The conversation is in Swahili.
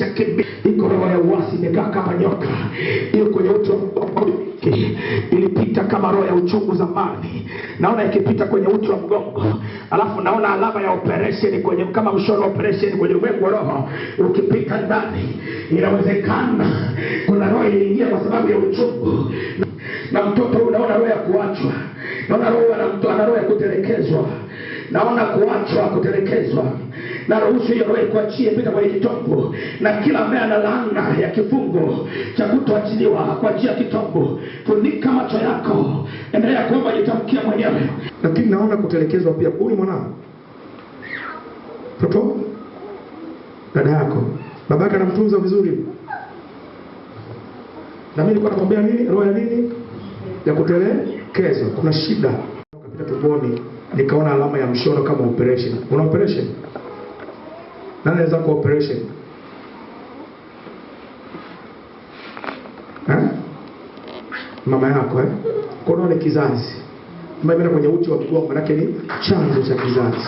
imeshakimbia. Iko roho ya uasi imekaa kama nyoka, hiyo kwenye uti wa mgongo ilipita kama roho ya uchungu zamani, naona ikipita kwenye uti wa mgongo. Alafu naona alama ya operation kwenye kama mshoro operation kwenye ulimwengu wa roho ukipita ndani. Inawezekana kuna roho iliingia kwa sababu ya uchungu, na mtoto unaona roho ya kuachwa, naona roho ana roho ya kutelekezwa, naona kuachwa, kutelekezwa. Na ruhusu hiyo roho kuachie pita kwenye kitombo, na kila ambaye ana laana ya kifungo cha kutoachiliwa kwa njia ya kitombo, funika macho yako, endelea kuomba, jitamkia mwenyewe. Lakini naona kutelekezwa pia. Huyu mwanao, mtoto, dada yako, babaka anamtunza vizuri, na mimi nilikuwa nakwambia nini? Roho ya nini? Ya kutelekezwa. Kuna shida kapita tumboni, nikaona alama ya mshono kama operation. Una operation? Nani anaweza ku operation? Mama yako Kuna ni kizazi. Mama imeenda kwenye uti wa mgongo, maana ni chanzo cha kizazi.